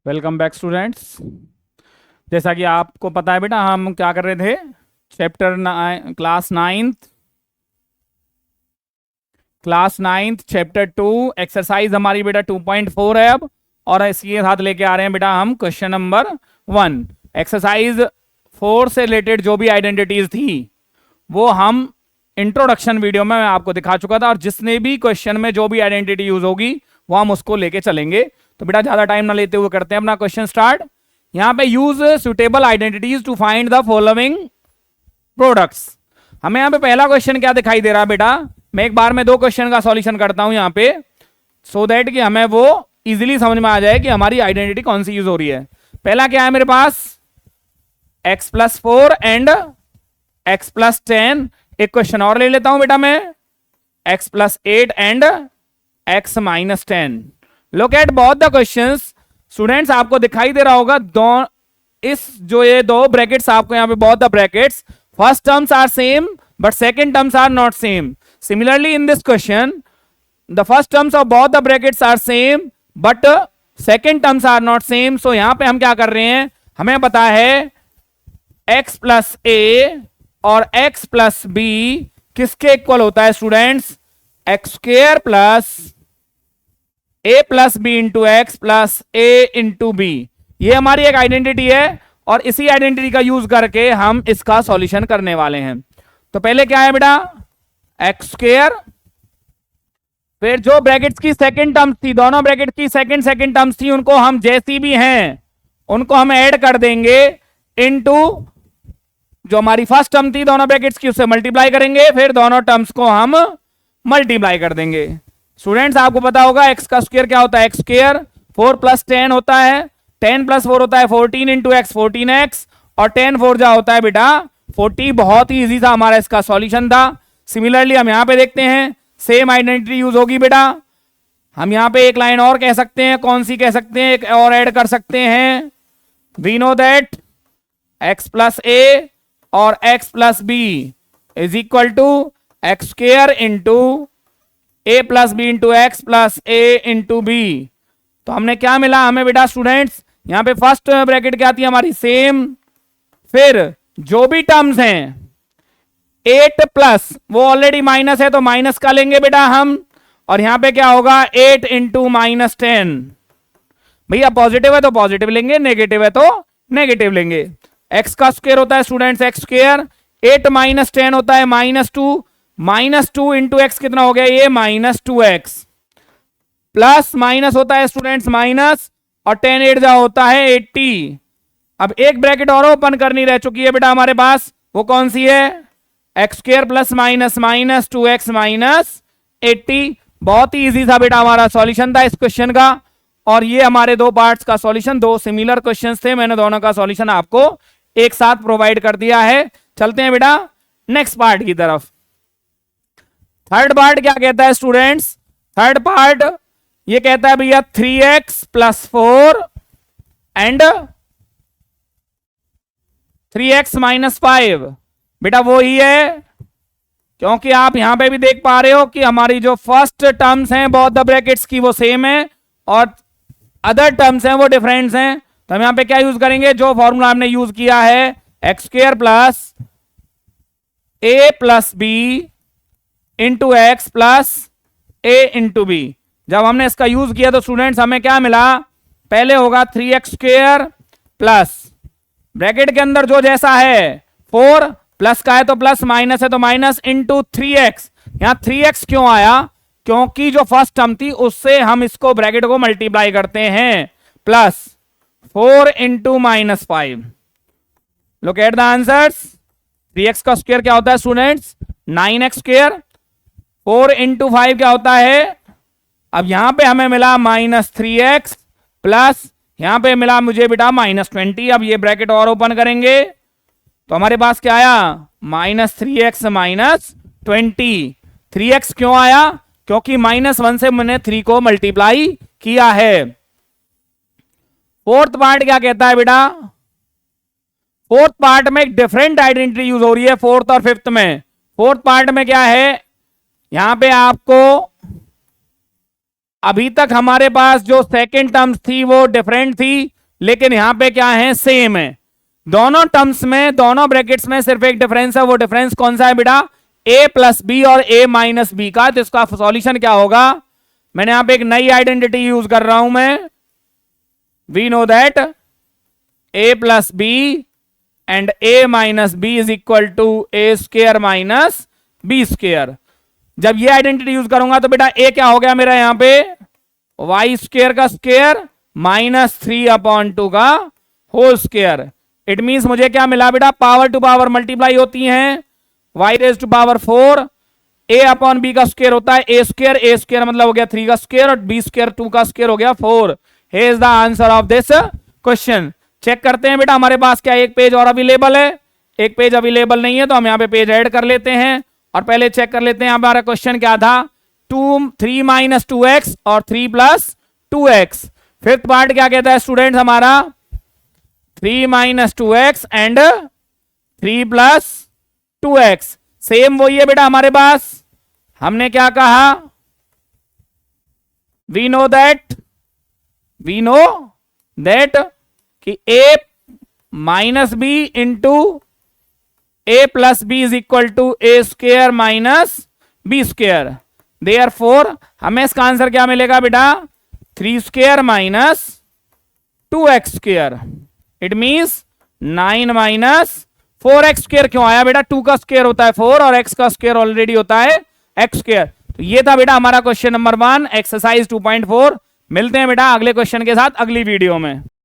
Welcome back students. जैसा कि आपको पता है बेटा, हम क्या कर रहे थे, क्लास नाइन्थ चैप्टर 2 एक्सरसाइज हमारी बेटा 2.4 है अब। और इसके साथ लेके आ रहे हैं बेटा हम क्वेश्चन नंबर 1। एक्सरसाइज 4 से रिलेटेड जो भी आइडेंटिटीज थी वो हम इंट्रोडक्शन वीडियो में मैं आपको दिखा चुका था, और जिसने भी क्वेश्चन में जो भी आइडेंटिटी यूज होगी वो हम उसको लेके चलेंगे। तो बेटा ज्यादा टाइम ना लेते हुए करते हैं अपना क्वेश्चन स्टार्ट। यहां पे use suitable identities to find the following products. हमें यहाँ पे पहला क्वेश्चन क्या दिखाई दे रहा है बेटा, मैं एक बार में दो क्वेश्चन का सॉल्यूशन करता हूं यहाँ पे, सो दैट कि हमें वो इजीली समझ में आ जाए कि हमारी आइडेंटिटी कौन सी यूज हो रही है। पहला क्या है मेरे पास, x+4 एंड x+10। एक क्वेश्चन और ले लेता हूं बेटा मैं, x+8 and x-10। Look at both the questions. Students आपको दिखाई दे रहा होगा ये दो ब्रैकेट्स, आपको यहाँ पे both the brackets, first terms are same but second terms are not same. Similarly in this question the first terms of both the brackets are same but second terms are not same. So यहां पे हम क्या कर रहे हैं, हमें पता है x+a और x+b किसके इक्वल होता है students, x² plus a+b into x plus a into b. ये हमारी एक आइडेंटिटी है और इसी आइडेंटिटी का यूज करके हम इसका सॉल्यूशन करने वाले हैं। तो पहले क्या है बेटा, x², फिर जो ब्रैकेट्स की सेकंड टर्म्स थी, दोनों ब्रैकेट की सेकंड टर्म्स थी, उनको हम जैसी भी हैं उनको हम ऐड कर देंगे इनटू जो हमारी फर्स्ट टर्म थी दोनों ब्रैकेट्स की, उससे मल्टीप्लाई करेंगे, फिर दोनों टर्म्स को हम मल्टीप्लाई कर देंगे। स्टूडेंट्स आपको पता होगा x का स्क्वायर क्या होता है, x², 4 + 10 होता है, 10 + 4 होता है 14 इंटू एक्स 14x, और 10 4 जा होता है बेटा 40। बहुत ही इजी था हमारा इसका सॉल्यूशन था। सिमिलरली हम यहां पे देखते हैं सेम आइडेंटिटी यूज होगी बेटा। हम यहां पे एक लाइन और कह सकते हैं, कौन सी कह सकते हैं, एक और ऐड कर सकते हैं। वी नो दैट x+a और x+b is equal to x² into a+b into x plus a into b. तो हमने क्या मिला हमें बेटा स्टूडेंट्स, यहां पे फर्स्ट ब्रैकेट क्या थी हमारी सेम, फिर जो भी टर्म्स हैं 8 प्लस वो ऑलरेडी माइनस है तो माइनस का लेंगे बेटा हम, और यहां पे क्या होगा 8 इंटू -10। भैया पॉजिटिव है तो पॉजिटिव लेंगे, नेगेटिव है तो नेगेटिव लेंगे। एक्स का स्क्वायर होता है स्टूडेंट्स x², 8 - 10 होता है -2, -2 इंटू एक्स कितना हो गया ये -2x, प्लस माइनस होता है स्टूडेंट्स माइनस, और 10 8 जा होता है 80। अब एक ब्रैकेट और ओपन करनी रह चुकी है बेटा हमारे पास, वो कौन सी है, x² प्लस माइनस -2x -80। बहुत ही इजी था बेटा, हमारा सॉल्यूशन था इस क्वेश्चन का। और ये हमारे दो पार्ट्स का सॉल्यूशन, दो सिमिलर क्वेश्चंस थे, मैंने दोनों का सॉल्यूशन आपको एक साथ प्रोवाइड कर दिया है। चलते हैं बेटा नेक्स्ट पार्ट की तरफ। थर्ड पार्ट क्या कहता है स्टूडेंट्स, थर्ड पार्ट ये कहता है भैया 3x + 4 एंड 3x - 5। बेटा वो ही है, क्योंकि आप यहां पे भी देख पा रहे हो कि हमारी जो फर्स्ट टर्म्स हैं बोथ द ब्रैकेट्स की वो सेम है और अदर टर्म्स हैं वो डिफरेंट हैं। तो हम यहां पे क्या यूज करेंगे, जो फॉर्मूला हमने यूज किया है x² plus a+b into x plus a into b. जब हमने इसका यूज किया तो स्टूडेंट्स हमें क्या मिला, पहले होगा 3x² प्लस ब्रैकेट के अंदर जो जैसा है 4 प्लस का है तो प्लस, माइनस है तो माइनस, इंटू 3x। यहां 3x क्यों आया, क्योंकि जो फर्स्ट टर्म थी उससे हम इसको ब्रैकेट को मल्टीप्लाई करते हैं, plus 4 into -5। Look at the answers. 3x का स्क्वायर क्या होता है स्टूडेंट्स 9x², 4 इंटू 5 क्या होता है, अब यहां पे हमें मिला -3x प्लस यहां पे मिला मुझे बेटा -20। अब ये ब्रैकेट और ओपन करेंगे तो हमारे पास क्या आया -3x -20। 3x क्यों आया, क्योंकि -1 से मैंने 3 को मल्टीप्लाई किया है। फोर्थ पार्ट क्या कहता है बेटा, फोर्थ पार्ट में एक डिफरेंट आइडेंटिटी यूज हो रही है फोर्थ और फिफ्थ में। फोर्थ पार्ट में क्या है, यहां पे आपको अभी तक हमारे पास जो सेकेंड टर्म्स थी वो डिफरेंट थी, लेकिन यहां पे क्या है, सेम है। दोनों टर्म्स में, दोनों ब्रैकेट्स में सिर्फ एक डिफरेंस है, वो डिफरेंस कौन सा है बेटा, a प्लस बी और a माइनस बी का। तो इसका सॉल्यूशन क्या होगा, मैंने यहां पे एक नई आइडेंटिटी यूज कर रहा हूं मैं। We know that a plus b and a minus b is equal to a square minus b square. जब ये आइडेंटिटी यूज करूंगा तो बेटा a क्या हो गया मेरा यहां पे, y स्क्र का स्क्र माइनस 3/2 का होल स्क्र। इट मींस मुझे क्या मिला बेटा, पावर टू पावर मल्टीप्लाई होती हैं, y raise to power 4, a/b का स्क्वायर होता है a स्क्वायर मतलब हो गया 3 का स्क्वायर और b स्क्वायर 2 का स्क्वायर हो गया 4। Here is the answer of this question. Check करते हैं बेटा हमारे पास क्या एक पेज और अवेलेबल है, एक पेज अवेलेबल नहीं है तो हम यहाँ पे पेज ऐड कर लेते हैं और पहले चेक कर लेते हैं हमारा क्वेश्चन क्या था, 3 माइनस 2x और 3 प्लस 2x। फिफ्थ पार्ट क्या कहता है स्टूडेंट हमारा, 3 minus 2x and 3 plus 2x। Same वही है बेटा हमारे पास, हमने क्या कहा, वी नो दैट कि a minus b into a plus b is equal to a square minus b square. Therefore हमें इसका आंसर क्या मिलेगा बेटा, 3 square minus 2x square. It means 9 minus 4x square. क्यों आया बेटा, 2 का स्क्र होता है 4 और x का स्क्र ऑलरेडी होता है x स्क्र। तो ये था बेटा हमारा क्वेश्चन नंबर 1 एक्सरसाइज 2.4। मिलते हैं बेटा अगले क्वेश्चन के साथ अगली वीडियो में।